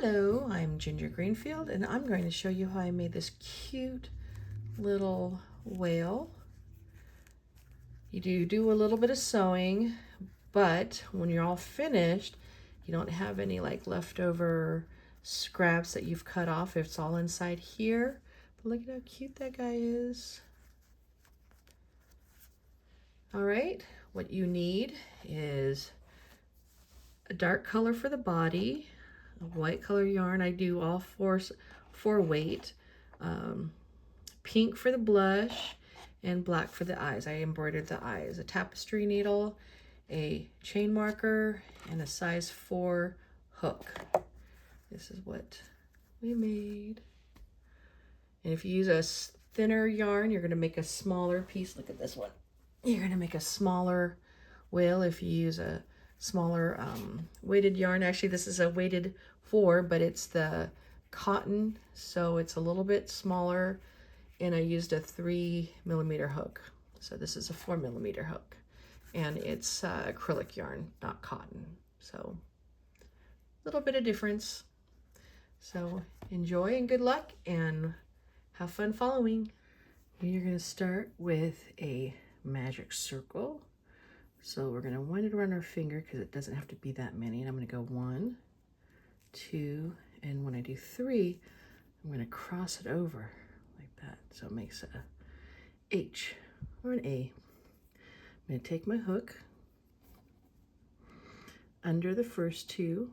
Hello, I'm Ginger Greenfield, and I'm going to show you how I made this cute little whale. You do a little bit of sewing, but when you're all finished, you don't have any like leftover scraps that you've cut off. It's all inside here. But look at how cute that guy is. All right, what you need is a dark color for the body, a white color yarn. I do all four weight, pink for the blush, and black for the eyes. I embroidered the eyes. A tapestry needle, a chain marker, and a size 4 hook. This is what we made. And if you use a thinner yarn, you're going to make a smaller piece. Look at this one. You're going to make a smaller whale if you use a smaller weighted yarn. Actually, this is a weighted 4, but it's the cotton, so it's a little bit smaller, and I used a 3mm hook. So this is a 4mm hook, and it's acrylic yarn, not cotton. So a little bit of difference. So enjoy and good luck, and have fun following. You're going to start with a magic circle. So we're going to wind it around our finger because it doesn't have to be that many. And I'm going to go 1, 2, and when I do 3, I'm going to cross it over like that. So it makes a H or an A. I'm going to take my hook under the first 2,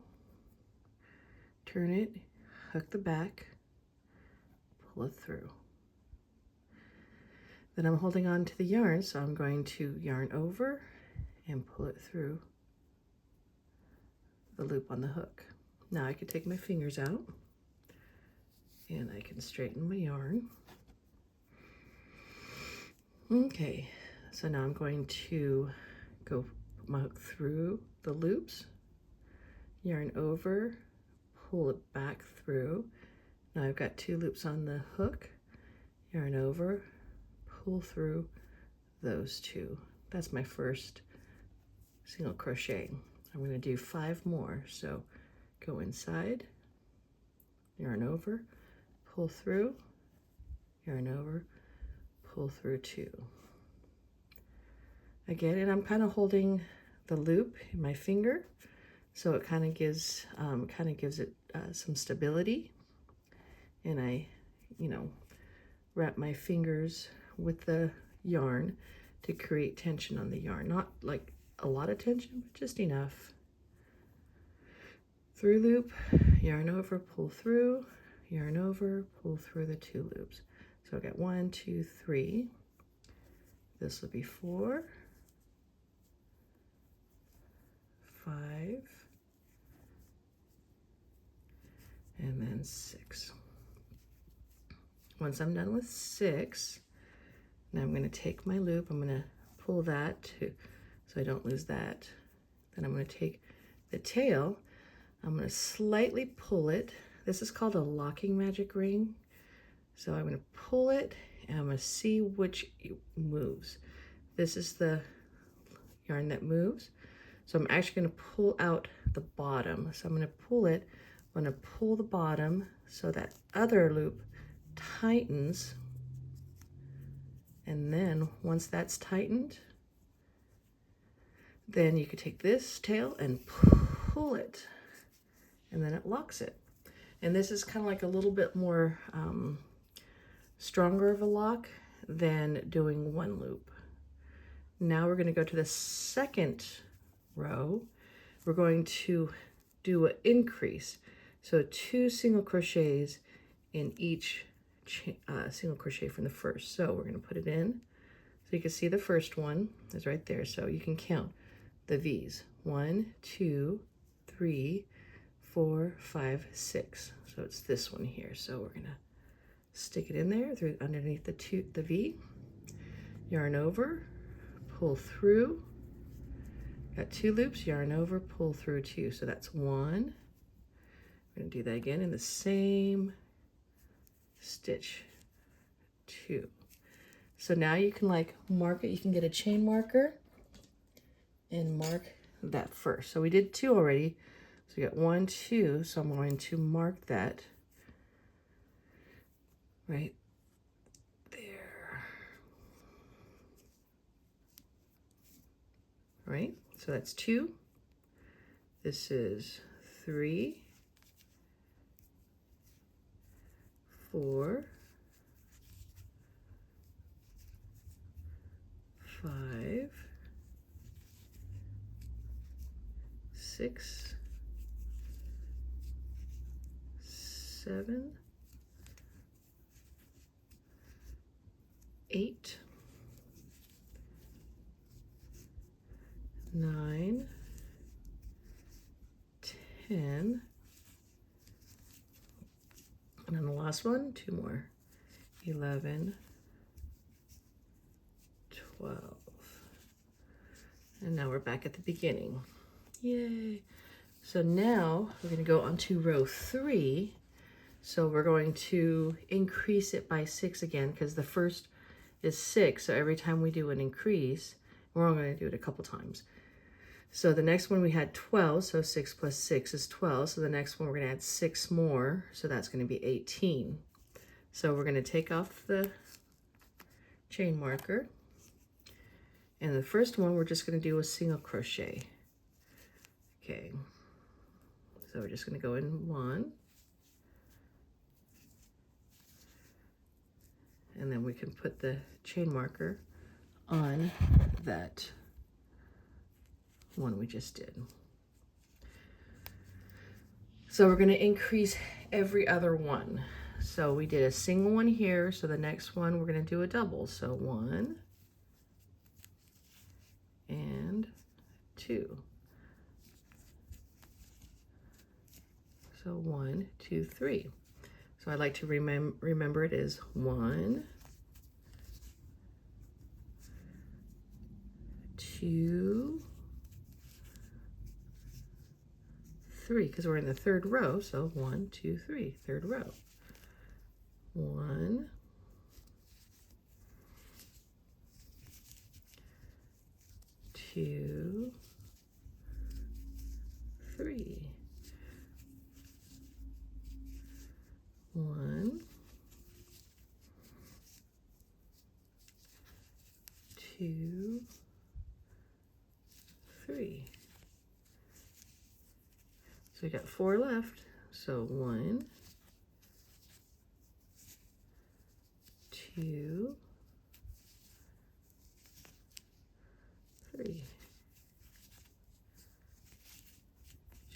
turn it, hook the back, pull it through. Then I'm holding on to the yarn, so I'm going to yarn over and pull it through the loop on the hook. Now I can take my fingers out and I can straighten my yarn. Okay, so now I'm going to go put my hook through the loops, yarn over, pull it back through. Now I've got 2 loops on the hook, yarn over, pull through those 2. That's my first single crochet. I'm going to do 5 more. So go inside, yarn over, pull through, yarn over, pull through 2. Again, and I'm kind of holding the loop in my finger, so it kind of gives it some stability. And I, wrap my fingers with the yarn to create tension on the yarn. Not like a lot of tension, but just enough. Through loop, yarn over, pull through, yarn over, pull through the 2 loops. So I got 1, 2, 3. This will be 4, 5, and then 6. Once I'm done with 6, now I'm going to take my loop, I'm going to pull that so I don't lose that. Then I'm going to take the tail, I'm going to slightly pull it. This is called a locking magic ring. So I'm going to pull it and I'm going to see which moves. This is the yarn that moves. So I'm actually going to pull out the bottom. So I'm going to pull it, I'm going to pull the bottom so that other loop tightens. And then once that's tightened, then you could take this tail and pull it, and then it locks it. And this is kind of like a little bit more stronger of a lock than doing 1 loop. Now we're going to go to the second row. We're going to do an increase. So 2 single crochets in each single crochet from the first. So we're going to put it in. So you can see the first one is right there. So you can count the V's. 1, 2, 3, 4, 5, 6. So it's this one here. So we're going to stick it in there through underneath the V. Yarn over, pull through. Got 2 loops, yarn over, pull through 2. So that's 1. We're going to do that again in the same stitch, 2. So now you can like mark it. You can get a chain marker and mark that first. So we did 2 already. So we got 1, 2, so I'm going to mark that right there. Right, so that's 2. This is 3, 4, 5, 6, 7, 8, 9, 10, and then the last one, 2 more, 11, 12. And now we're back at the beginning. Yay. So now we're going to go on to row 3. So we're going to increase it by 6 again, because the first is 6. So every time we do an increase, we're only going to do it a couple times. So the next one we had 12, so 6 plus 6 is 12. So the next one we're going to add 6 more, so that's going to be 18. So we're going to take off the chain marker. And the first one we're just going to do a single crochet. Okay, so we're just going to go in 1. And then we can put the chain marker on that one we just did. So we're going to increase every other one. So we did a single one here, so the next one we're going to do a double. So 1 and 2. So 1, 2, 3. So I like to remember it is 1, 2, 3, because we're in the 3rd row. So 1, 2, 3, 3rd row. 1, 2, 3. 1, 2, 3. So we got 4 left. So 1, 2, 3.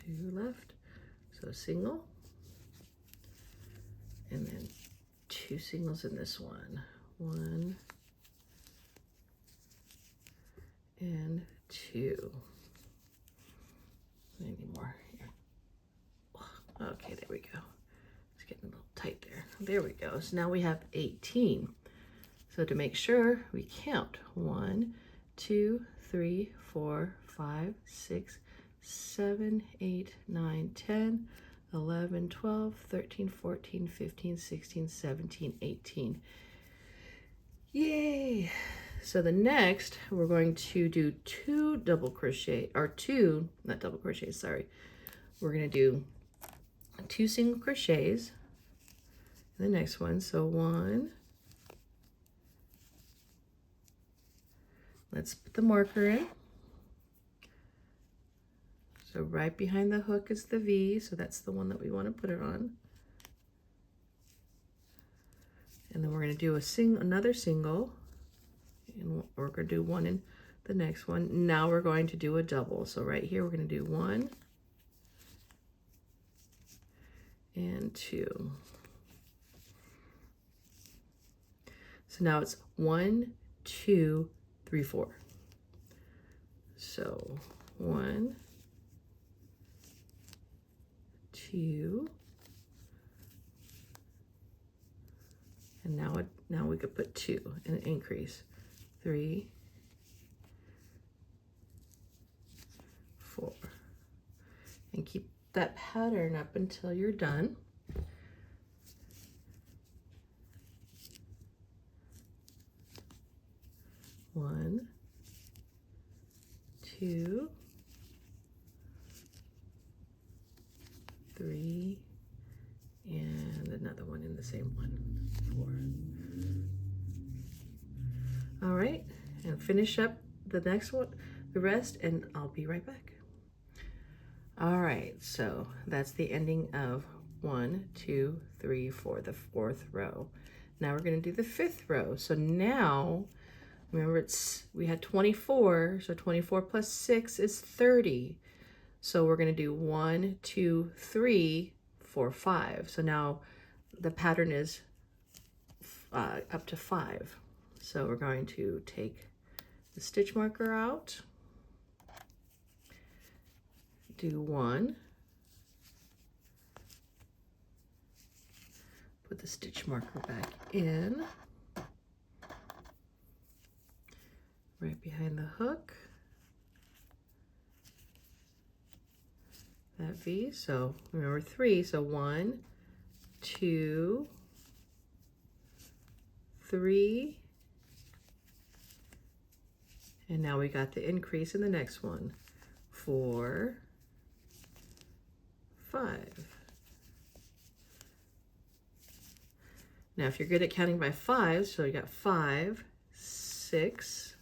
2 left. So single. And then 2 singles in this one. 1 and 2. I need more here. Okay, there we go. It's getting a little tight there. There we go. So now we have 18. So to make sure, we count 1, 2, 3, 4, 5, 6, 7, 8, 9, 10, 11, 12, 13, 14, 15, 16, 17, 18. Yay! So the next, we're going to do 2 double crochet, or 2, not double crochets, sorry. We're going to do 2 single crochets in the next one. So 1, let's put the marker in. So right behind the hook is the V, so that's the one that we want to put it on. And then we're going to do another single, and we're going to do 1 in the next one. Now we're going to do a double. So right here we're going to do 1 and 2. So now it's 1, 2, 3, 4. So 1, 2, and now we could put 2 and increase. 3, 4, and keep that pattern up until you're done. One, 2, 3, and another one in the same one, 4. All right, and finish up the next one, the rest, and I'll be right back. All right, so that's the ending of 1, 2, 3, 4, the 4th row. Now we're going to do the 5th row. So now, remember we had 24, so 24 plus 6 is 30. So we're going to do 1, 2, 3, 4, 5. So now the pattern is up to 5. So we're going to take the stitch marker out, do 1, put the stitch marker back in, right behind the hook, that V. So remember 3, so 1, 2, 3, and now we got the increase in the next one, 4, 5. Now if you're good at counting by 5, so you got 5, 6,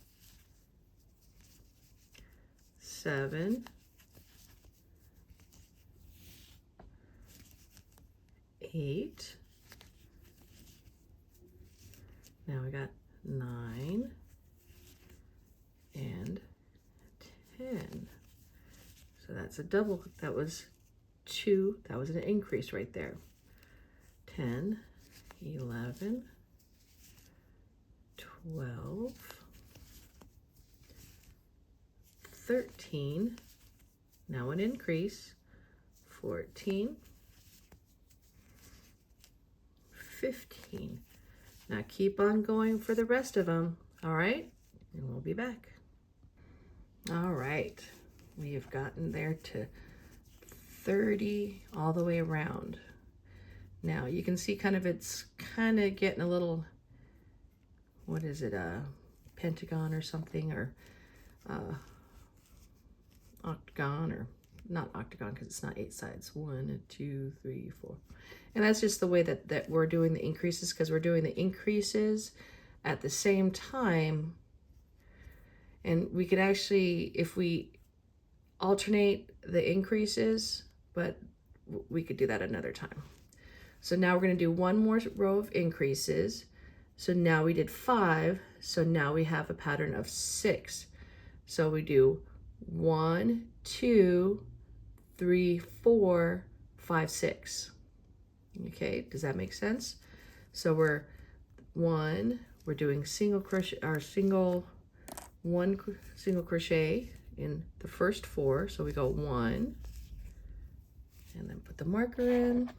7, 8. Now we got 9 and 10. So that's a double. That was 2. That was an increase right there. 10, 11, 12, 13. Now an increase. 14, 15. Now keep on going for the rest of them, all right? And we'll be back. All right, we have gotten there to 30 all the way around. Now you can see it's kind of getting a little, what is it, a pentagon or something, or octagon, or not octagon because it's not 8 sides. 1, 2, 3, 4. And that's just the way that we're doing the increases, because we're doing the increases at the same time. And we could actually, if we alternate the increases, but we could do that another time. So now we're going to do one more row of increases. So now we did 5. So now we have a pattern of 6. So we do 1, 2, 3, 4, 5, 6. Okay, does that make sense? So we're doing single crochet, or one single crochet in the first 4. So we go 1, and then put the marker in,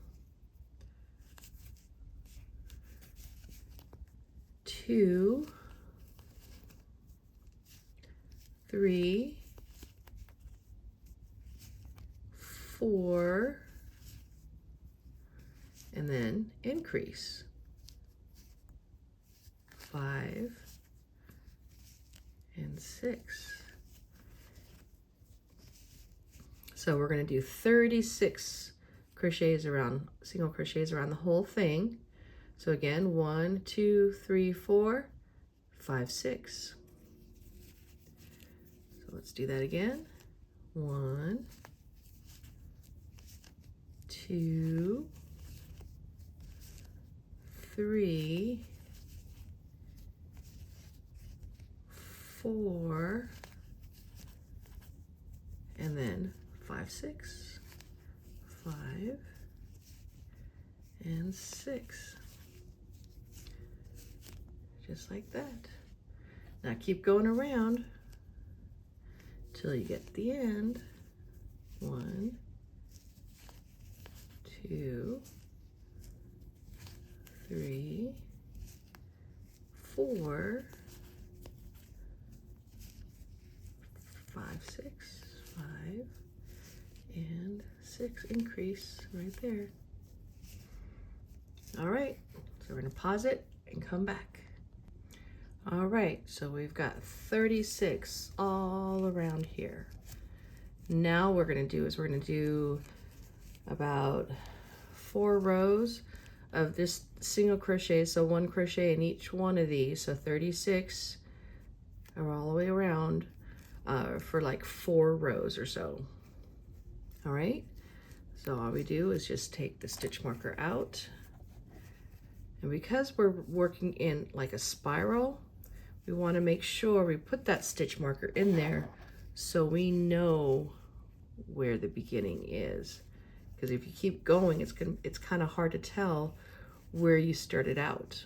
2, 3, 4, and then increase, 5 and 6. So we're going to do 36 crochets around, single crochets around the whole thing. So again, 1, 2, 3, 4, 5, 6. So let's do that again. 1, 2, 3, 4, and then 5, 6, 5, and 6. Just like that. Now keep going around till you get to the end. 1, 2, 3, 4, 5, 6, 5, and 6. Increase right there. All right, so we're gonna pause it and come back. All right, so we've got 36 all around here. Now what we're gonna do is we're gonna do about 4 rows of this single crochet, so 1 crochet in each one of these, so 36 are all the way around for like 4 rows or so. All right, so all we do is just take the stitch marker out, and because we're working in like a spiral, we want to make sure we put that stitch marker in there so we know where the beginning is, because if you keep going, it's kind of hard to tell where you started out.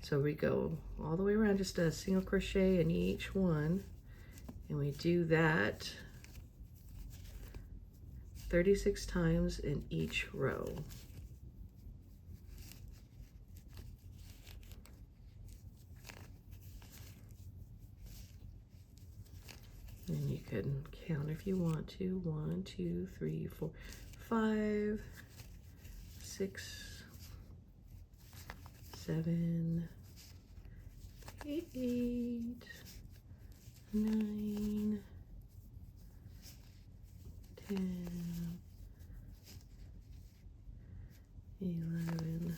So we go all the way around, just a single crochet in each one, and we do that 36 times in each row. And you can count if you want to. 1, 2, 3, 4, 5, 6, 7, 8, 9, 10, 11.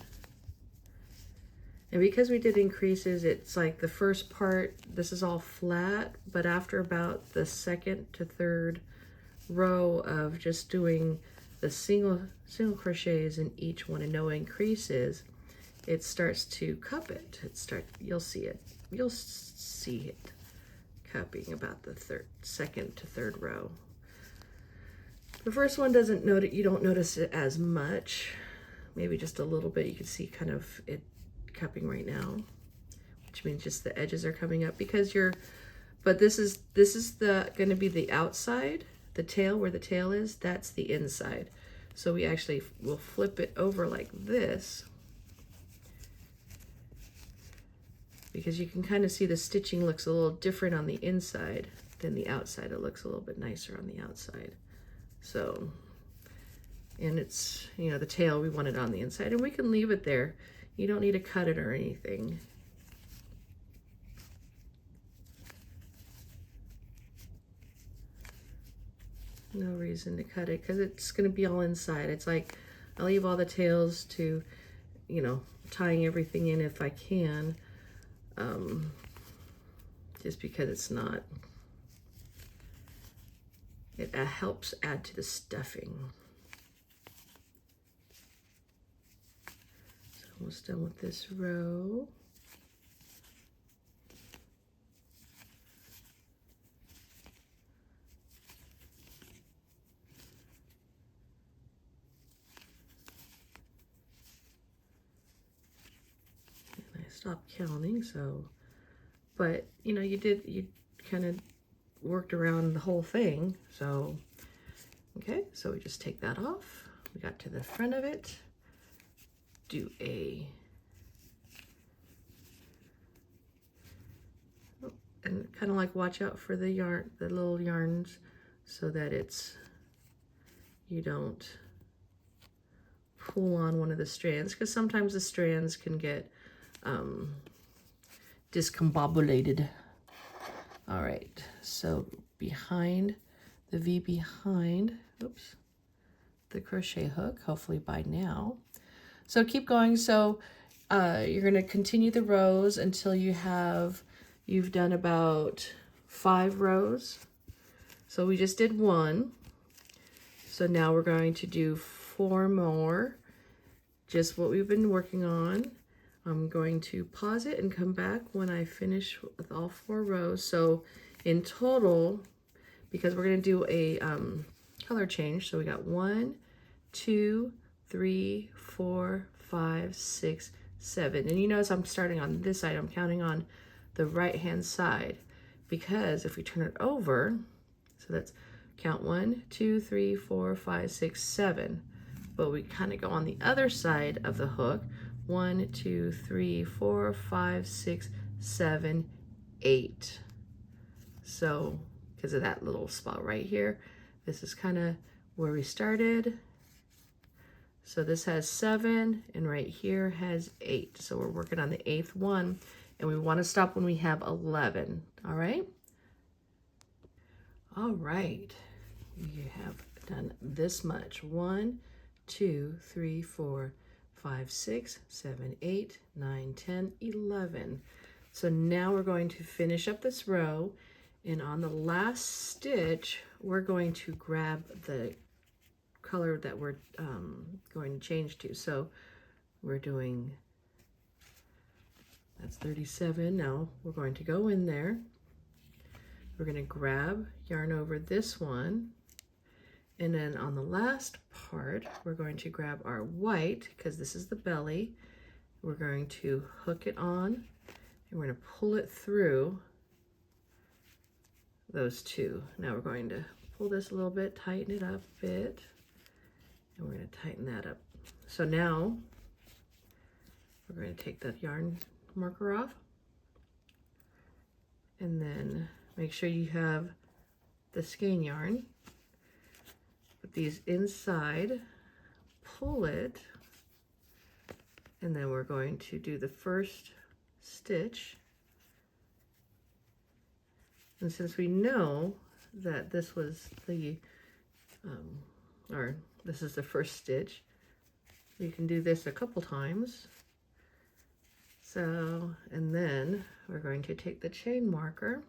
And because we did increases, it's like the first part, this is all flat, but after about the second to third row of just doing the single crochets in each one and no increases, it starts to cup it. You'll see it cupping about the second to third row. The first one you don't notice it as much, maybe just a little bit. You can see kind of it cupping right now, which means just the edges are coming up because but this is going to be the outside, the tail, where the tail is, that's the inside. So we actually will flip it over like this, because you can kind of see the stitching looks a little different on the inside than the outside. It looks a little bit nicer on the outside. So, and it's, you know, the tail, we want it on the inside, and we can leave it there. You don't need to cut it or anything. No reason to cut it because it's going to be all inside. It's like, I'll leave all the tails to, you know, tying everything in if I can, just because it helps add to the stuffing. So almost done with this row. Stopped counting, so, but you know, you kind of worked around the whole thing. So okay, so we just take that off. We got to the front of it, do and kind of like watch out for the little yarns, so that you don't pull on one of the strands, because sometimes the strands can get discombobulated. All right, so behind the V behind, oops, the crochet hook, hopefully by now. So keep going. So you're going to continue the rows until you've done about 5 rows. So we just did 1. So now we're going to do 4 more, just what we've been working on. I'm going to pause it and come back when I finish with all 4 rows. So in total, because we're going to do a color change, so we got 1, 2, 3, 4, 5, 6, 7. And you notice I'm starting on this side. I'm counting on the right hand side, because if we turn it over, so that's count 1, 2, 3, 4, 5, 6, 7. But we kind of go on the other side of the hook. 1, 2, 3, 4, 5, 6, 7, 8. So because of that little spot right here, this is kind of where we started. So this has 7, and right here has 8. So we're working on the 8th one, and we want to stop when we have 11. All right. All right. We have done this much. 1, 2, 3, 4, 5, 6, 7, 8, 9, 10, 11. So now we're going to finish up this row, and on the last stitch, we're going to grab the color that we're going to change to. So we're doing, that's 37. Now we're going to go in there. We're going to grab, yarn over this one, and then on the last part, we're going to grab our white, because this is the belly. We're going to hook it on, and we're going to pull it through those two. Now we're going to pull this a little bit, tighten it up a bit, and we're going to tighten that up. So now we're going to take that yarn marker off, and then make sure you have the skein yarn. Put these inside, pull it, and then we're going to do the first stitch. And since we know that this was the, or this is the first stitch, you can do this a couple times. So, and then we're going to take the chain marker,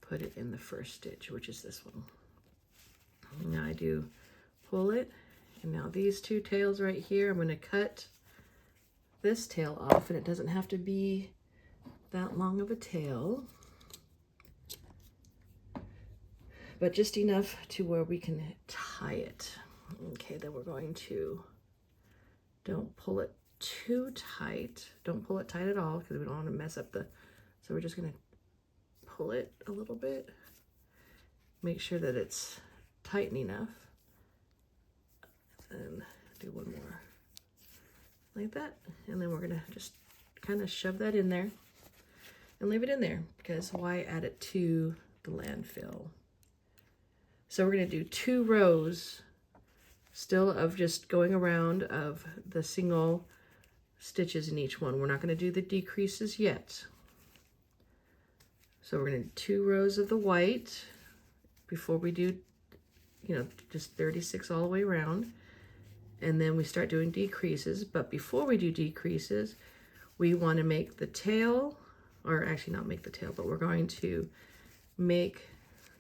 put it in the first stitch, which is this one. Now I do pull it, and now these two tails right here, I'm going to cut this tail off, and it doesn't have to be that long of a tail, but just enough to where we can tie it. Okay, then we're going to, don't pull it too tight. Don't pull it tight at all, because we don't want to mess up the, so we're just going to pull it a little bit. Make sure that it's tight enough. And do one more like that. And then we're going to just kind of shove that in there and leave it in there, because why add it to the landfill? So we're going to do 2 rows still of just going around of the single stitches in each one. We're not going to do the decreases yet. So we're going to do 2 rows of the white before we do, you know, just 36 all the way around. And then we start doing decreases. But before we do decreases, we want to make the tail, or actually not make the tail, but we're going to make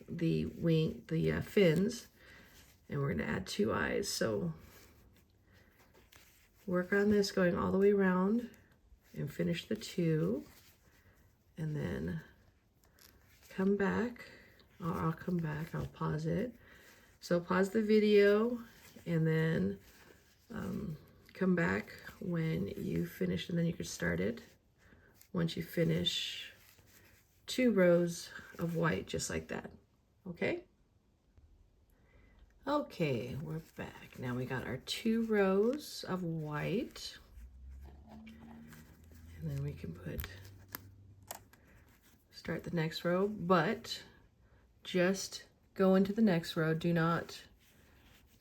the wing, the fins, and we're going to add 2 eyes. So work on this going all the way around and finish the 2, and then come back, or I'll come back, I'll pause it. So pause the video, and then come back when you finish, and then you can start it once you finish 2 rows of white, just like that. Okay? Okay, we're back. Now we got our 2 rows of white, and then we can start the next row, but just go into the next row. Do not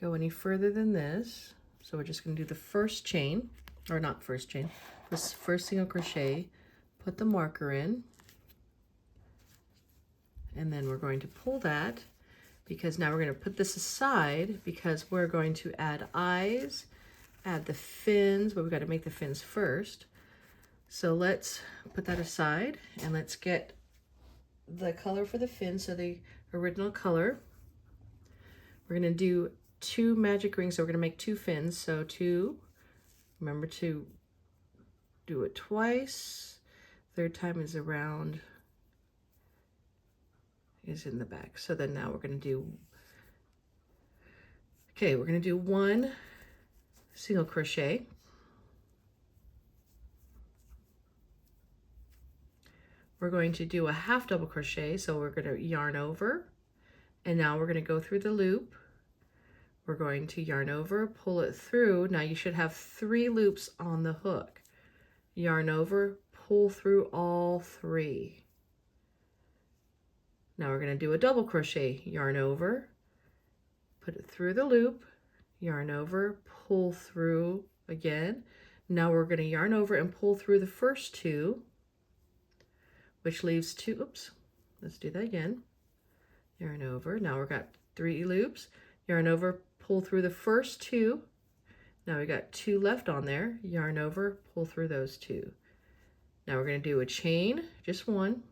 go any further than this. So we're just going to do the first chain, or not first chain, this first single crochet, put the marker in, and then we're going to pull that, because now we're going to put this aside, because we're going to add eyes, add the fins, but we've got to make the fins first. So let's put that aside, and let's get the color for the fins, so the original color. We're going to do 2 magic rings, so we're going to make 2 fins. So 2, remember to do it twice. 3rd time is around, is in the back. So then now we're going to do, okay, we're going to do 1 single crochet. We're going to do a half double crochet, so we're going to yarn over, and now we're going to go through the loop. We're going to yarn over, pull it through. Now you should have 3 loops on the hook. Yarn over, pull through all 3. Now we're going to do a double crochet, yarn over, put it through the loop, yarn over, pull through again. Now we're going to yarn over and pull through the first 2, which leaves 2, oops, let's do that again. Yarn over, now we've got 3 loops, yarn over, pull through the first 2. Now we got 2 left on there, yarn over, pull through those 2. Now we're going to do a chain, just 1.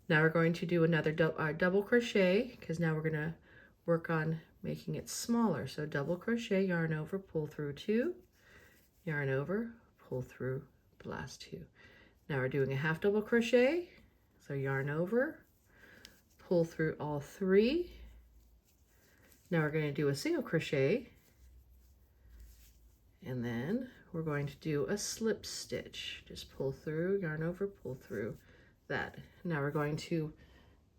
Now we're going to do another double crochet, because now we're going to work on making it smaller. So double crochet, yarn over, pull through 2, yarn over, pull through the last 2. Now we're doing a half double crochet, so yarn over, pull through all 3. Now we're going to do a single crochet, and then we're going to do a slip stitch. Just pull through, yarn over, pull through that. Now we're going to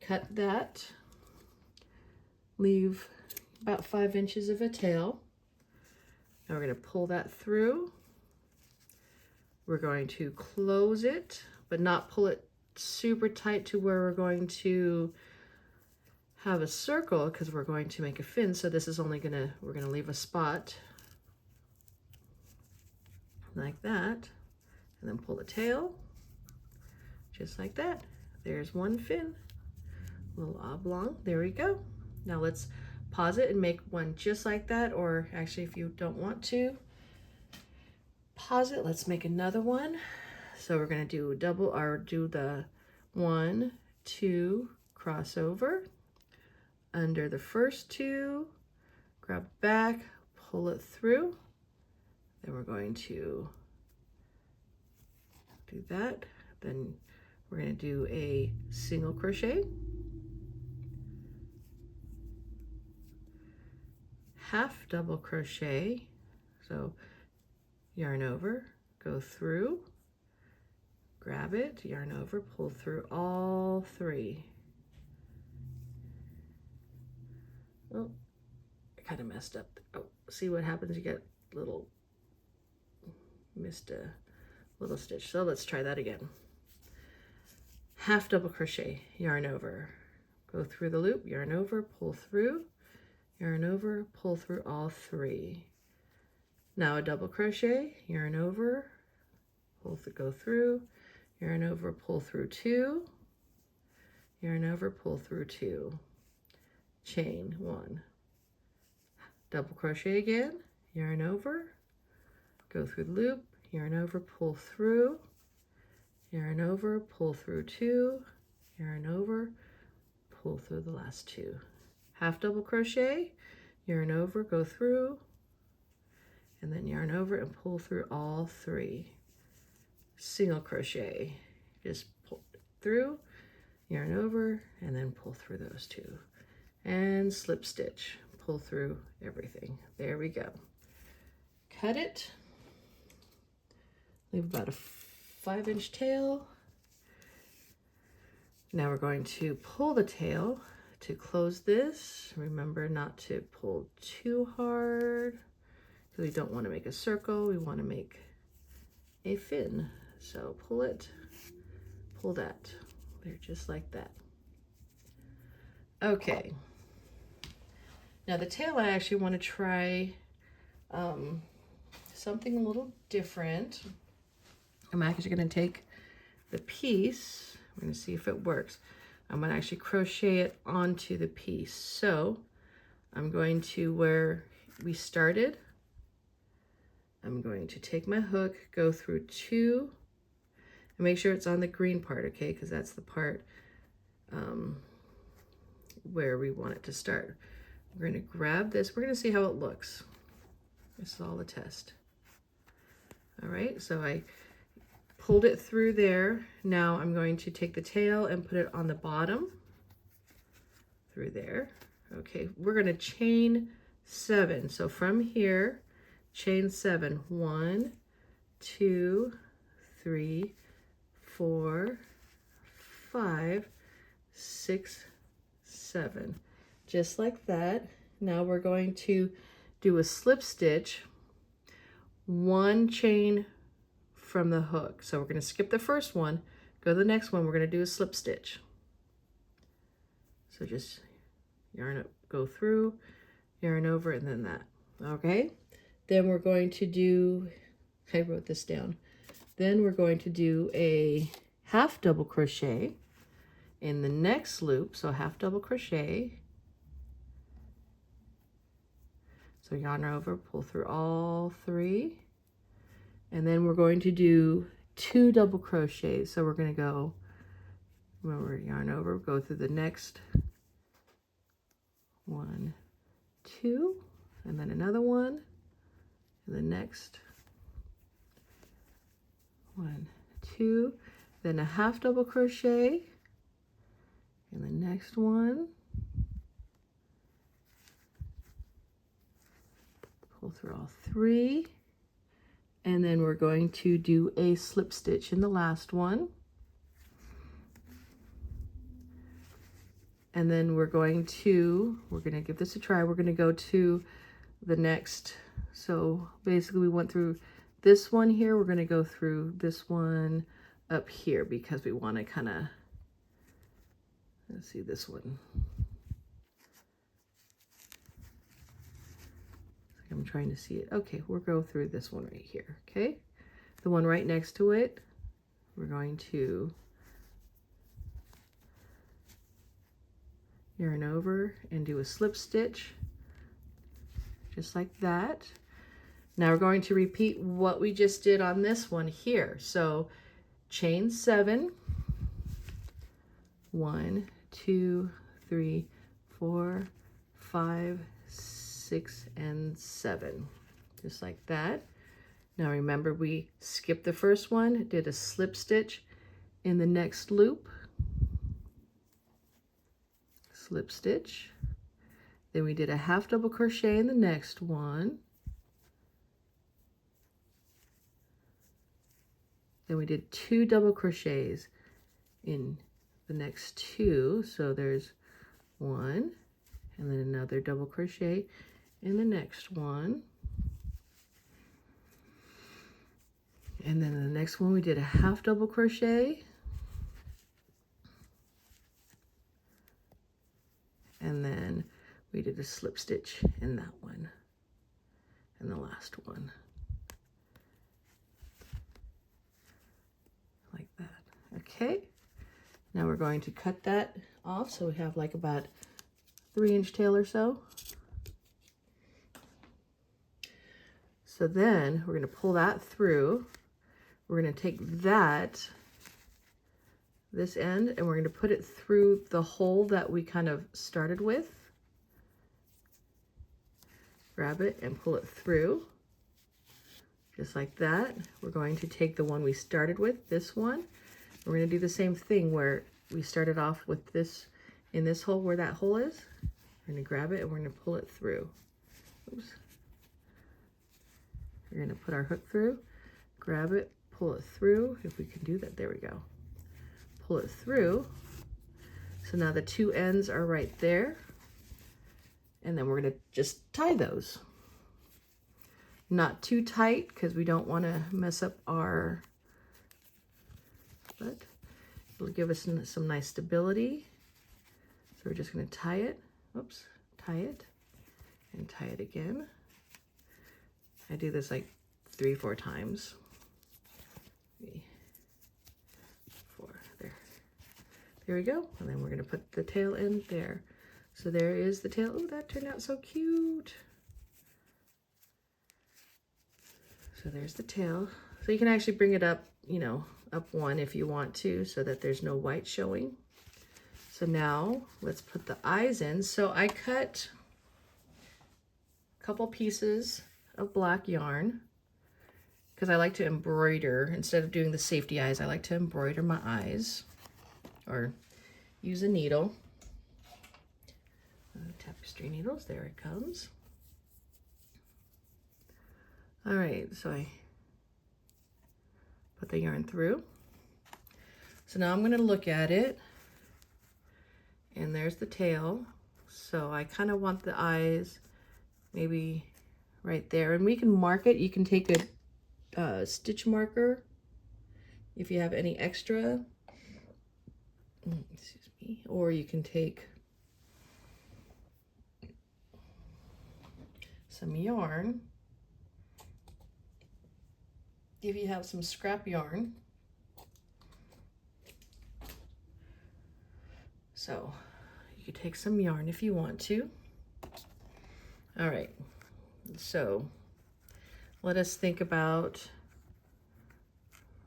cut that, leave about 5 inches of a tail. Now we're going to pull that through. We're going to close it, but not pull it super tight to where we're going to have a circle, because we're going to make a fin. So this is only we're gonna leave a spot like that, and then pull the tail, just like that. There's one fin, little oblong, there we go. Now let's pause it and make one just like that, or actually if you don't want to pause it, let's make another one. So we're gonna do double, or do the 1, 2, cross over, under the first 2, grab back, pull it through. Then we're going to do that. Then we're going to do a single crochet, half double crochet, so yarn over, go through, grab it, yarn over, pull through all 3. Oh, I kind of messed up. Oh, see what happens? You get missed a little stitch. So let's try that again. Half double crochet, yarn over, go through the loop, yarn over, pull through, yarn over, pull through all 3. Now a double crochet, yarn over, go through, yarn over, pull through 2, yarn over, pull through 2, chain 1, double crochet again, yarn over, go through the loop, yarn over, pull through, yarn over, pull through 2, yarn over, pull through the last 2, half double crochet, yarn over, go through, and then yarn over and pull through all 3, single crochet, just pull through, yarn over, and then pull through those 2, and slip stitch, pull through everything. There we go. Cut it, leave about a 5-inch tail. Now we're going to pull the tail to close this. Remember not to pull too hard, because we don't want to make a circle, we want to make a fin. So pull it, pull that. They're just like that. Okay. Now the tail, I actually want to try something a little different. I'm actually going to take the piece, we're going to see if it works. I'm going to actually crochet it onto the piece. So I'm going to, where we started, I'm going to take my hook, go through 2, and make sure it's on the green part, okay? Because that's the part where we want it to start. We're going to grab this. We're going to see how it looks. This is all the test. All right, so I pulled it through there. Now I'm going to take the tail and put it on the bottom through there. Okay, we're going to chain 7. So from here, chain 7. 1, 2, 3, 4, 5, 6, 7. Just like that. Now we're going to do a slip stitch, 1 chain from the hook. So we're going to skip the first one, go to the next one, we're going to do a slip stitch. So just yarn up, go through, yarn over, and then that. Okay, then we're going to do, I wrote this down, then we're going to do a half double crochet in the next loop. So half double crochet, So yarn over, pull through all 3, and then we're going to do 2 double crochets. So we're going to go, remember, yarn over, go through the next 1, 2, and then another one, and the next 1, 2, then a half double crochet in the next one, pull through all 3, and then we're going to do a slip stitch in the last one, and then we're going to give this a try. We're going to go to the next, so basically we went through this one here, we're going to go through this one up here because we want to kind of, let's see, this one. I'm trying to see it. Okay, we'll go through this one right here, okay? The one right next to it, we're going to yarn over and do a slip stitch, just like that. Now we're going to repeat what we just did on this one here. So chain 7, 1, 2, 3, 4, 5, 6, and 7, just like that. Now remember, we skipped the first one, did a slip stitch in the next loop, slip stitch, then we did a half double crochet in the next one, then we did 2 double crochets in the next 2, so there's 1, and then another double crochet in the next one, and then in the next one we did a half double crochet, and then we did a slip stitch in that one, and the last one, like that. Okay, now we're going to cut that off, so we have like about 3-inch tail or so. So then we're going to pull that through. We're going to take that, this end, and we're going to put it through the hole that we kind of started with. Grab it and pull it through, just like that. We're going to take the one we started with, this one. We're going to do the same thing where we started off with this, in this hole where that hole is. We're going to grab it and we're going to pull it through. Oops. We're going to put our hook through, grab it, pull it through. If we can do that, there we go. Pull it through. So now the 2 ends are right there. And then we're going to just tie those. Not too tight because we don't want to mess up our, but it'll give us some nice stability. So we're just going to tie it. Oops, tie it and tie it again. I do this like 3-4 times. 3, 4, there. There we go. And then we're going to put the tail in there. So there is the tail. Oh, that turned out so cute. So there's the tail. So you can actually bring it up, you know, up 1 if you want to, so that there's no white showing. So now let's put the eyes in. So I cut a couple pieces of black yarn because I like to embroider. Instead of doing the safety eyes, I like to embroider my eyes or use a needle. Tapestry needles, there it comes. All right, so I put the yarn through. So now I'm going to look at it, and there's the tail. So I kind of want the eyes maybe right there, and we can mark it. You can take a stitch marker if you have any extra, excuse me, or you can take some yarn if you have some scrap yarn. So you could take some yarn if you want to. All right, So let us think about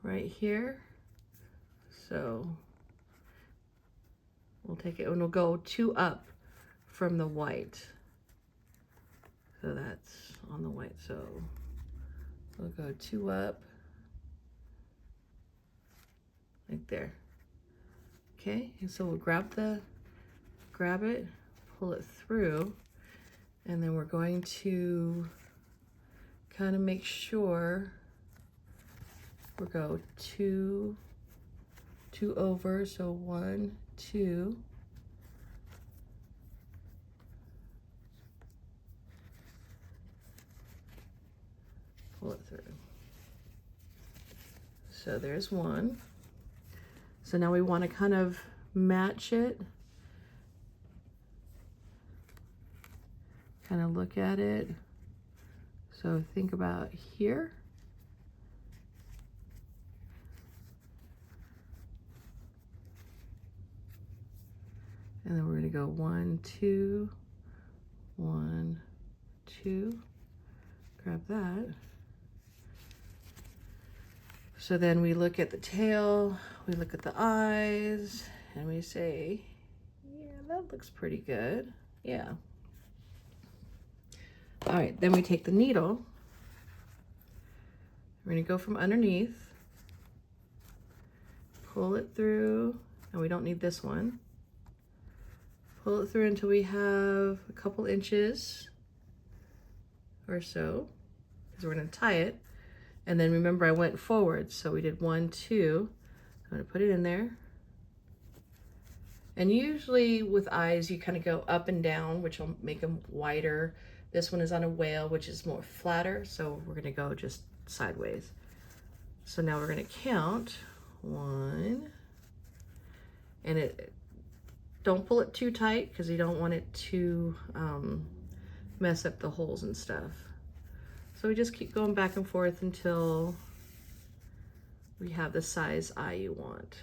right here. So we'll take it and we'll go 2 up from the white. So that's on the white. So we'll go 2 up, like there. Okay, and so we'll grab it, pull it through, and then we're going to kind of make sure we'll go 2 over, so 1, 2. Pull it through. So there's 1. So now we want to kind of match it. Kind of look at it. So think about here. And then we're going to go 1, 2, 1, 2. Grab that. So then we look at the tail, we look at the eyes, and we say, yeah, that looks pretty good. Yeah. All right, then we take the needle. We're going to go from underneath, pull it through, and we don't need this one. Pull it through until we have a couple inches or so, because we're going to tie it. And then remember, I went forward, so we did 1, 2. I'm going to put it in there. And usually with eyes, you kind of go up and down, which will make them wider. This one is on a whale, which is more flatter, so we're going to go just sideways. So now we're going to count 1, and don't pull it too tight because you don't want it to mess up the holes and stuff. So we just keep going back and forth until we have the size eye you want.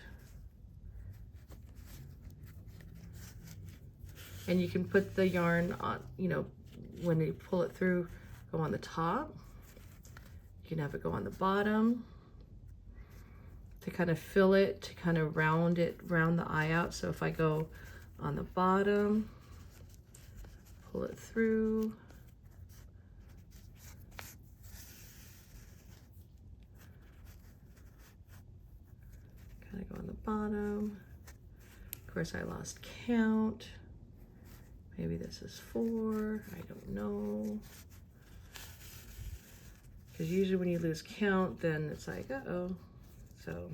And you can put the yarn on, you know, when you pull it through, go on the top. You can have it go on the bottom to kind of fill it, to kind of round the eye out. So if I go on the bottom, pull it through, kind of go on the bottom. Of course, I lost count. Maybe this is 4, I don't know. Because usually when you lose count, then it's like, uh-oh. So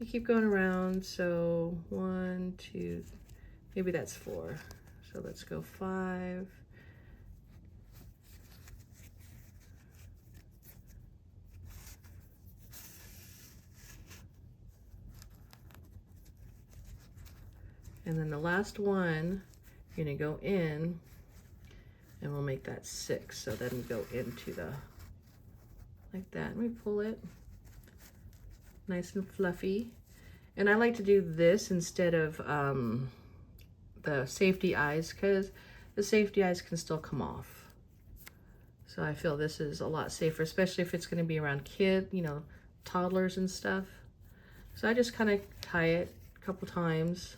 you keep going around. So 1, 2, maybe that's 4. So let's go 5. And then the last one, you're gonna go in and we'll make that 6. So then we go into the, like that, and we pull it nice and fluffy. And I like to do this instead of the safety eyes, because the safety eyes can still come off. So I feel this is a lot safer, especially if it's going to be around toddlers and stuff. So I just kind of tie it a couple times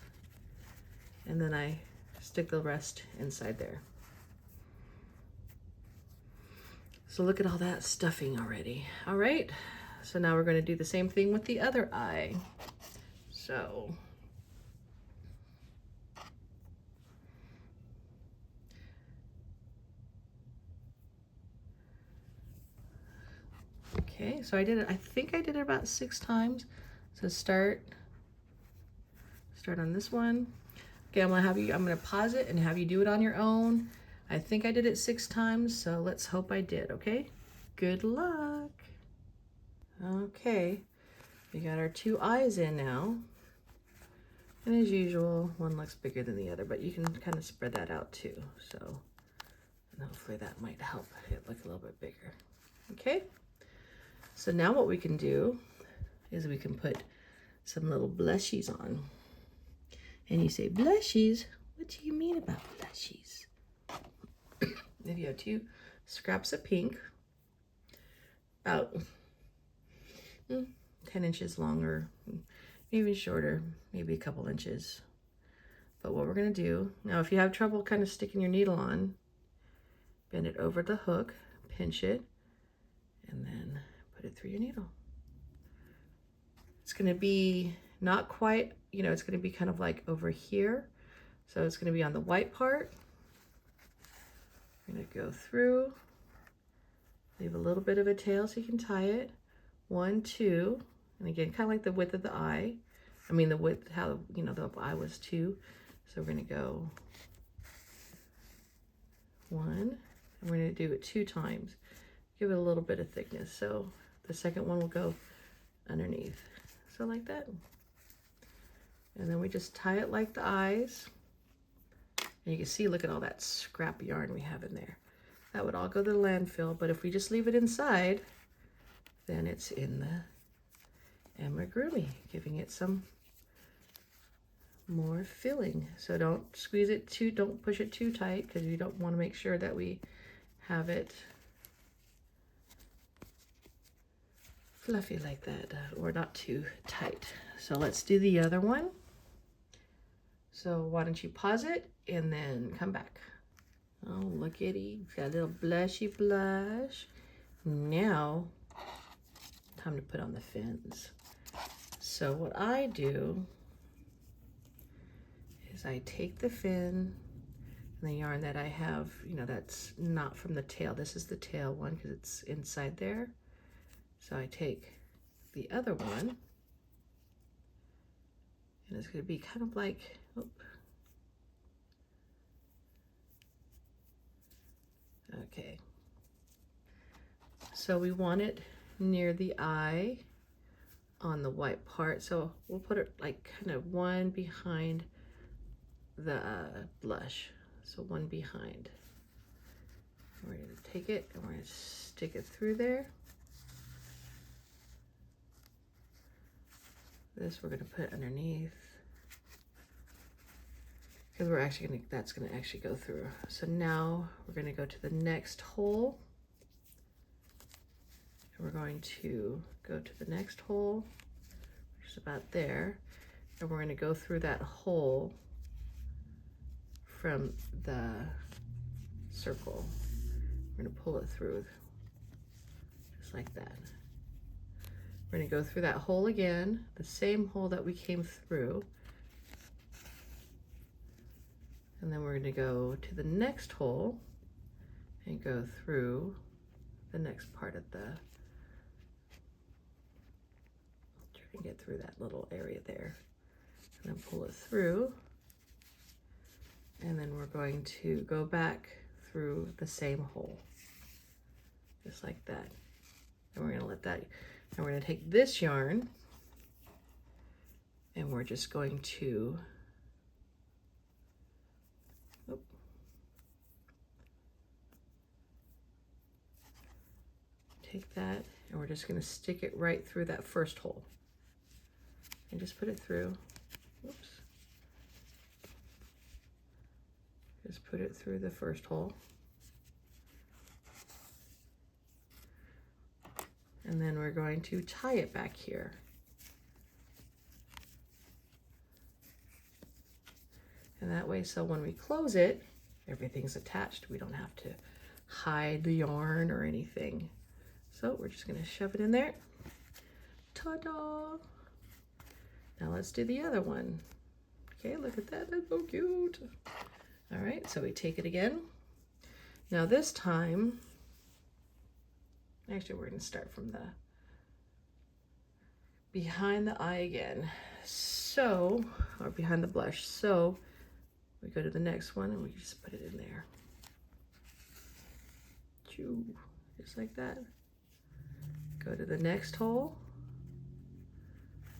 and then I stick the rest inside there. So look at all that stuffing already. All right, so now we're going to do the same thing with the other eye. So okay, so I think I did it about 6 times. So start on this one. Okay, I'm gonna pause it and have you do it on your own. I think I did it 6 times, so let's hope I did, okay? Good luck. Okay, we got our 2 eyes in now. And as usual, one looks bigger than the other, but you can kind of spread that out too. So, and hopefully that might help it look a little bit bigger. Okay, so now what we can do is we can put some little blushies on. And you say, blushies? What do you mean about blushies? If you have scraps of pink, about 10 inches longer, even shorter, maybe a couple inches. But what we're going to do, now if you have trouble kind of sticking your needle on, bend it over the hook, pinch it, and then put it through your needle. It's going to be not quite, you know, it's going to be kind of like over here. So it's going to be on the white part. We're going to go through, leave a little bit of a tail so you can tie it. 1, 2, and again, kind of like the width of the eye. I mean the width, how, you know, the eye was 2. So we're going to go 1, and we're going to do it 2 times. Give it a little bit of thickness. So the second one will go underneath. So like that. And then we just tie it like the eyes. And you can see, look at all that scrap yarn we have in there. That would all go to the landfill, but if we just leave it inside, then it's in the amigurumi, giving it some more filling. So don't squeeze it too, don't push it too tight, because you don't want to make sure that we have it fluffy like that, or not too tight. So let's do the other one. So why don't you pause it and then come back. Oh, look at it, got a little blushy blush. Now, time to put on the fins. So what I do is I take the fin and the yarn that I have, you know, that's not from the tail. This is the tail one because it's inside there. So I take the other one, and it's going to be kind of like, okay. So we want it near the eye on the white part. So we'll put it like kind of one behind the blush. So one behind. We're going to take it and we're going to stick it through there. This we're going to put underneath, because we're actually going to, that's going to actually go through. So now we're going to go to the next hole. And we're going to go to the next hole, which is about there. And we're going to go through that hole from the circle. We're going to pull it through, just like that. We're going to go through that hole again, the same hole that we came through. And then we're going to go to the next hole and go through the next part of the, try and get through that little area there. And then pull it through. And then we're going to go back through the same hole, just like that. And we're going to let that, and we're going to take this yarn and we're just going to take that, and we're just going to stick it right through that first hole and just put it through. Oops. Just put it through the first hole. And then we're going to tie it back here. And that way, so when we close it, everything's attached. We don't have to hide the yarn or anything. So we're just going to shove it in there. Ta-da! Now let's do the other one. Okay, look at that. That's so cute. All right, so we take it again. Now this time, actually we're going to start from the behind the eye again. So, or behind the blush. So we go to the next one and we just put it in there. Choo, just like that. Go to the next hole,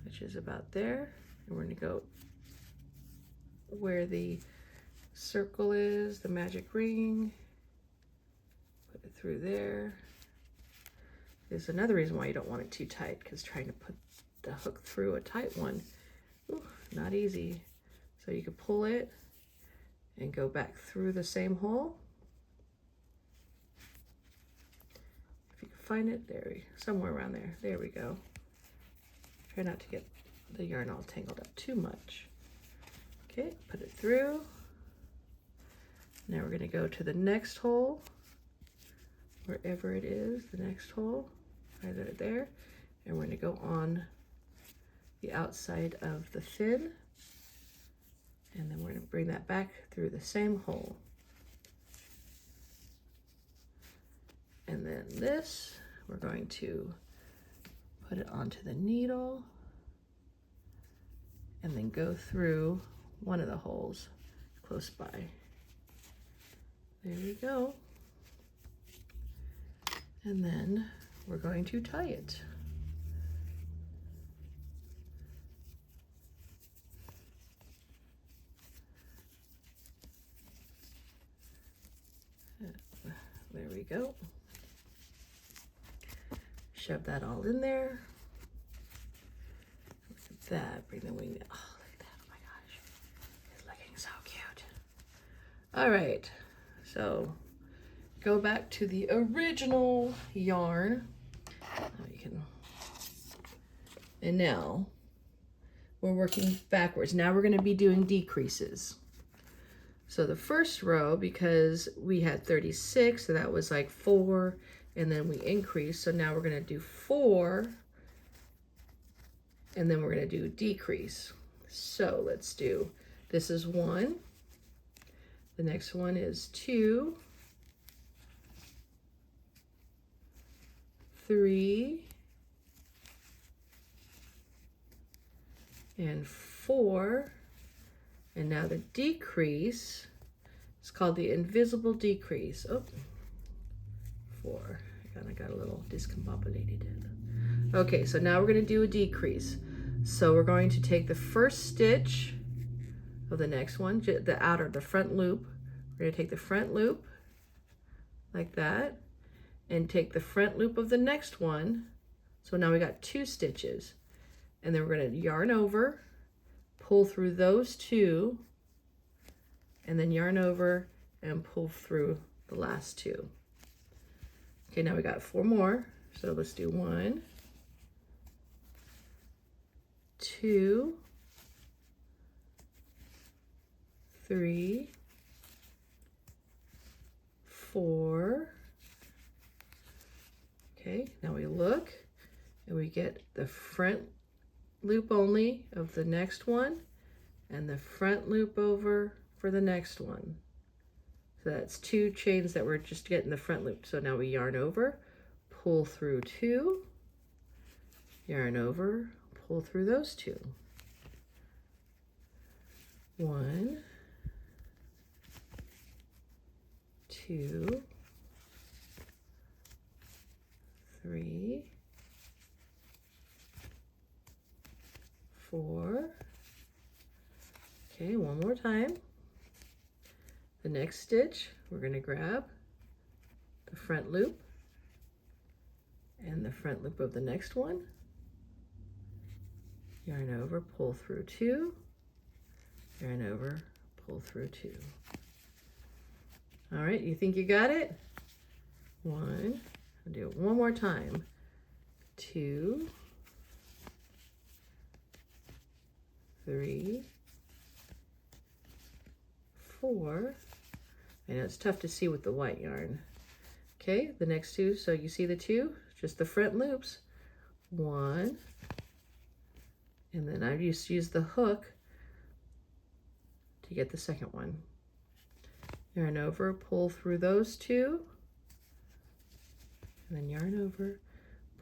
which is about there. And we're going to go where the circle is, the magic ring. Put it through there. There's another reason why you don't want it too tight, because trying to put the hook through a tight one, not easy. So you could pull it and go back through the same hole. find it? There, somewhere around there. There we go. Try not to get the yarn all tangled up too much. Okay, put it through. Now we're going to go to the next hole, wherever it is, the next hole, either there, and we're going to go on the outside of the fin, and then we're going to bring that back through the same hole. And then this, we're going to put it onto the needle and then go through one of the holes close by. There we go. And then we're going to tie it. There we go. Shove that all in there. Look at that. Bring the wing down. Oh, look at that. Oh my gosh. It's looking so cute. All right. So go back to the original yarn. And now we're working backwards. Now we're going to be doing decreases. So the first row, because we had 36, so that was like 4, and then we increased. So now we're going to do 4, and then we're going to do decrease. So let's do, this is 1. The next one is 2, 3, and 4. And now the decrease is called the invisible decrease. Oh, 4. I got a little discombobulated. Okay, so now we're going to do a decrease. So we're going to take the first stitch of the next one, the front loop. We're going to take the front loop like that and take the front loop of the next one. So now we got 2 stitches. And then we're going to yarn over, pull through those 2, and then yarn over and pull through the last 2. Okay, now we got 4 more. So let's do 1, 2, 3, 4. Okay, now we look and we get the front loop only of the next one and the front loop over for the next one. So that's 2 chains that we're just getting the front loop. So now we yarn over, pull through 2, yarn over, pull through those 2. 1, 2, 3, 4. Okay, one more time. The next stitch, we're going to grab the front loop and the front loop of the next one. Yarn over, pull through 2. Yarn over, pull through 2. All right, you think you got it? 1, I'll do it one more time. 2, 3, 4. I know it's tough to see with the white yarn. Okay, the next 2, so you see the 2, just the front loops. 1, and then I just use the hook to get the second one. Yarn over, pull through those 2, and then yarn over,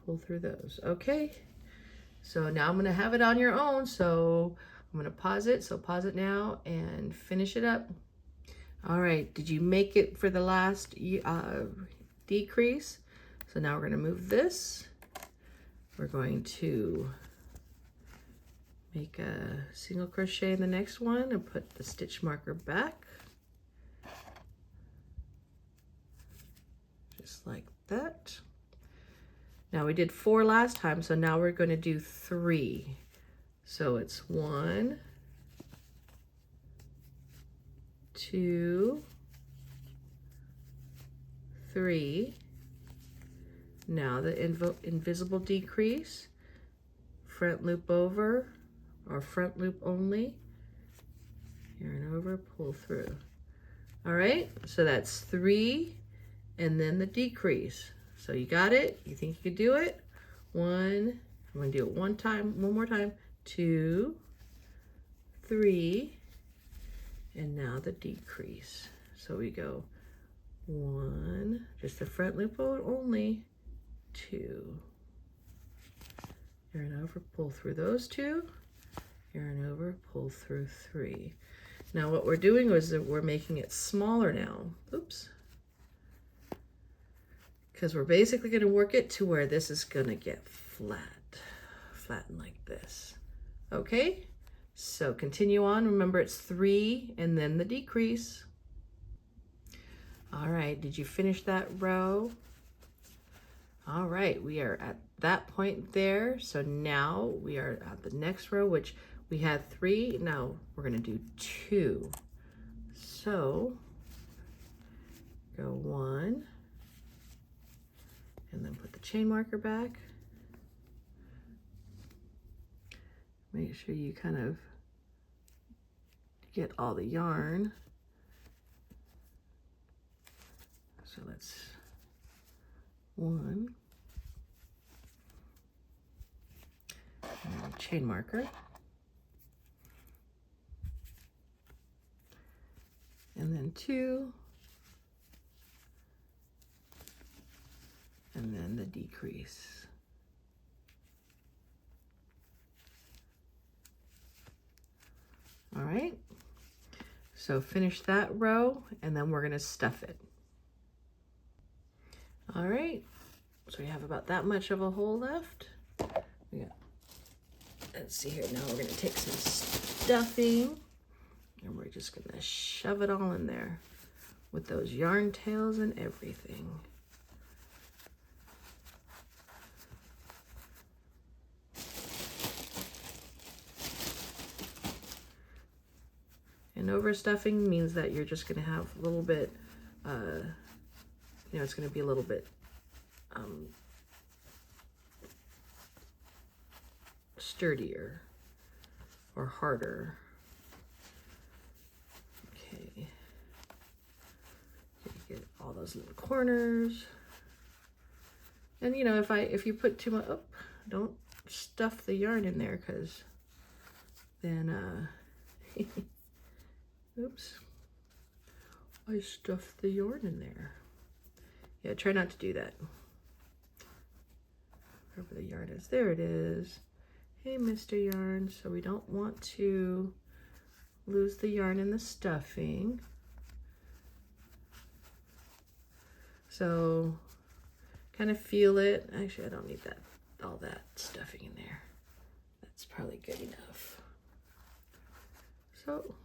pull through those. Okay, so now I'm going to have it on your own, so I'm going to pause it. So pause it now and finish it up. All right, did you make it for the last decrease? So now we're going to move this. We're going to make a single crochet in the next one and put the stitch marker back. Just like that. Now we did 4 last time, so now we're going to do 3. So it's 1, 2, 3, Now the invisible decrease, front loop over, or front loop only, yarn over, pull through. All right, so that's 3, and then the decrease. So you got it? You think you could do it? 1, I'm gonna do it one more time, 2, 3, and now the decrease. So we go 1, just the front loop only, 2, yarn over, pull through those 2, yarn over, pull through 3. Now what we're doing is that we're making it smaller now. Oops. Because we're basically going to work it to where this is going to get flatten like this. Okay, so continue on. Remember, it's 3 and then the decrease. All right, did you finish that row? All right, we are at that point there. So now we are at the next row, which we had 3. Now we're going to do 2. So go 1, and then put the chain marker back. Make sure you kind of get all the yarn. So that's 1. And then chain marker. And then 2. And then the decrease. All right, so finish that row, and then we're gonna stuff it. All right, so we have about that much of a hole left. Let's see here, now we're gonna take some stuffing, and we're just gonna shove it all in there with those yarn tails and everything. And overstuffing means that you're just going to have a little bit, it's going to be a little bit sturdier or harder. Okay. Get all those little corners. And if you put too much, don't stuff the yarn in there, because then oops, I stuffed the yarn in there. Yeah, try not to do that. Wherever the yarn is, there it is. Hey, Mr. Yarn. So we don't want to lose the yarn in the stuffing. So kind of feel it. Actually, I don't need all that stuffing in there. That's probably good enough. So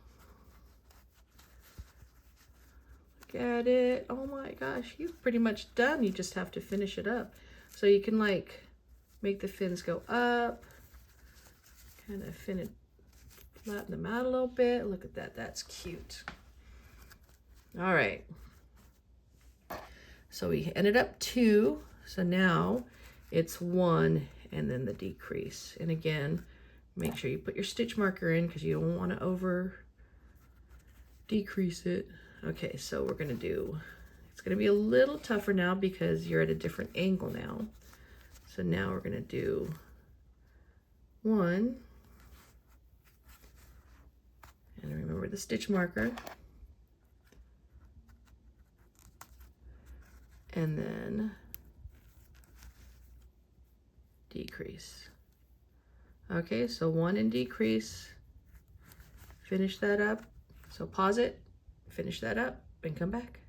look at it. Oh my gosh, you're pretty much done. You just have to finish it up. So you can like make the fins go up, kind of flatten them out a little bit. Look at that, that's cute. All right, so we ended up 2. So now it's 1 and then the decrease. And again, make sure you put your stitch marker in, because you don't want to over decrease it. Okay, so we're gonna do, it's gonna be a little tougher now because you're at a different angle now. So now we're gonna do 1, and remember the stitch marker, and then decrease. Okay, so 1 and decrease. Finish that up. So pause it, finish that up, and come back.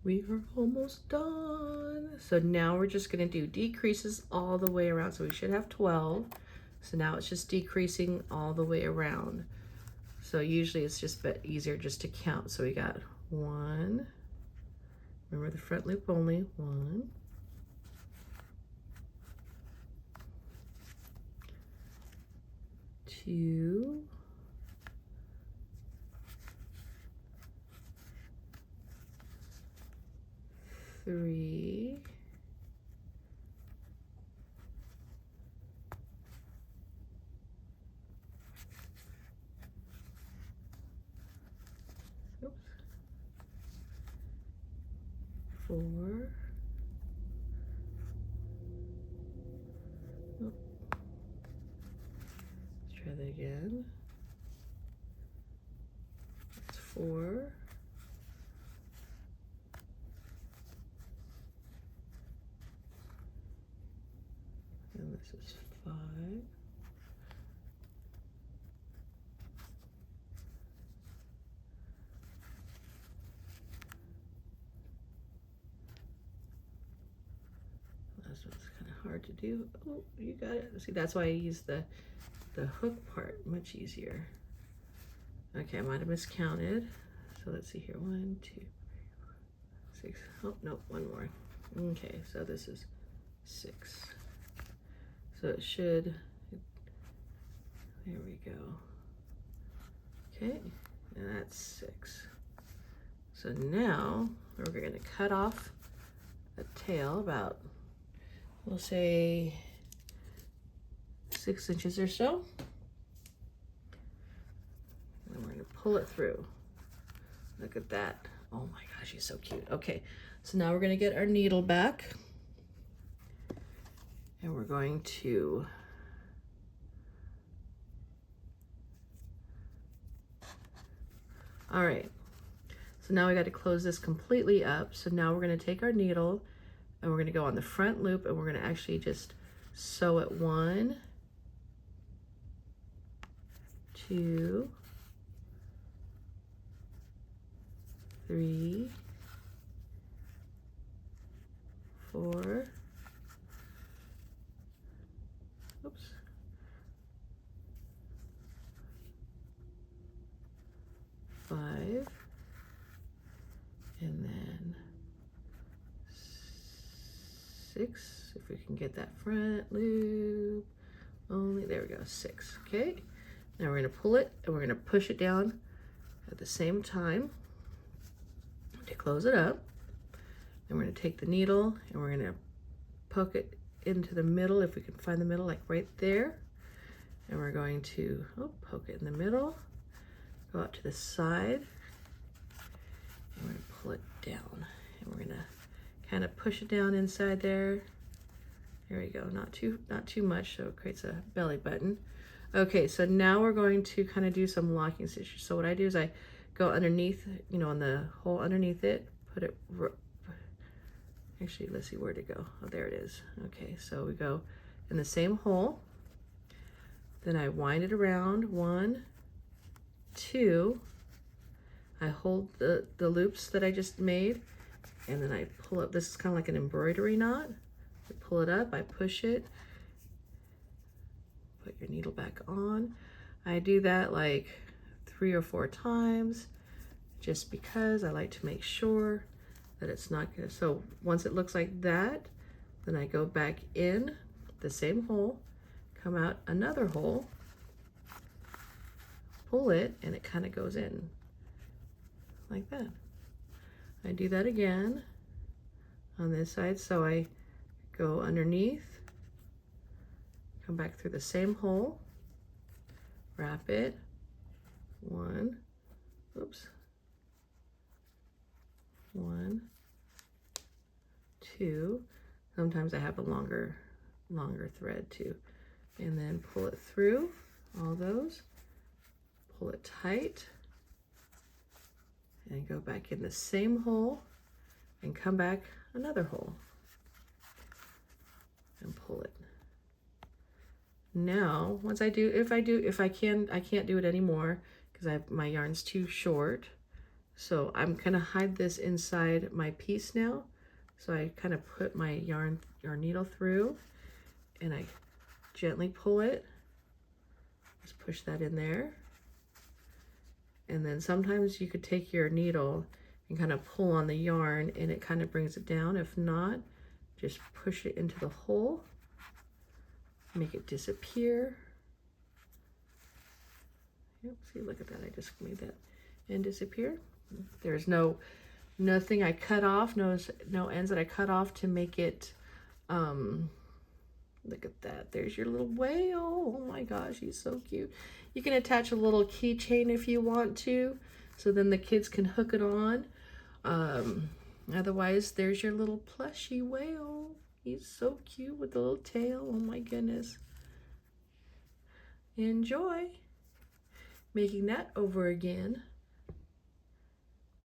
We are almost done. So now we're just gonna do decreases all the way around. So we should have 12. So now it's just decreasing all the way around. So usually it's just a bit easier just to count. So we got 1, remember the front loop only, 1, 2, 3, 4. Oh. Let's try that again. That's 4. And this is 5. Last one's kind of hard to do. Oh, you got it. See, that's why I use the hook part, much easier. Okay, I might have miscounted. So let's see here. 1, 2, 3, 4, 6. Oh, no, one more. Okay, so this is 6. So it should, there we go. Okay, and that's 6. So now we're going to cut off a tail about, we'll say 6 inches or so. And we're going to pull it through. Look at that. Oh my gosh, he's so cute. Okay, so now we're going to get our needle back. And we're going to all right, so now we got to close this completely up. So now we're going to take our needle and we're going to go on the front loop and we're going to actually just sew it 1, 2, 3, 4, oops, 5, and then 6, if we can get that front loop only, there we go, 6. Okay, now we're going to pull it and we're going to push it down at the same time to close it up. And we're going to take the needle and we're going to poke it into the middle, if we can find the middle, like right there. And we're going to poke it in the middle, go out to the side, and we're going to pull it down. And we're going to kind of push it down inside there. There we go, not too much, so it creates a belly button. Okay, so now we're going to kind of do some locking stitches. So what I do is I go underneath, you know, on the hole underneath it, put it, actually, let's see where to go. Oh, there it is. Okay, so we go in the same hole, then I wind it around, 1, 2, I hold the loops that I just made, and then I pull up. This is kind of like an embroidery knot. I pull it up, I push it, put your needle back on. I do that like 3 or 4 times, just because I like to make sure that it's not gonna, so once it looks like that, then I go back in the same hole, come out another hole, pull it, and it kind of goes in like that. I do that again on this side, so I go underneath, come back through the same hole, wrap it, 1, oops, 1, 2, sometimes I have a longer thread too, and then pull it through all those, pull it tight, and go back in the same hole and come back another hole and pull it. Now, once I do, I can't do it anymore because my yarn's too short. So I'm gonna hide this inside my piece now. So I kind of put my yarn needle through and I gently pull it. Just push that in there. And then sometimes you could take your needle and kind of pull on the yarn and it kind of brings it down. If not, just push it into the hole, make it disappear. Yep, see, look at that, I just made that and disappear. There's nothing I cut off, no ends that I cut off to make it, look at that, there's your little whale. Oh my gosh, he's so cute. You can attach a little keychain if you want to, so then the kids can hook it on. Otherwise, there's your little plushy whale. He's so cute with the little tail. Oh my goodness. Enjoy making that over again.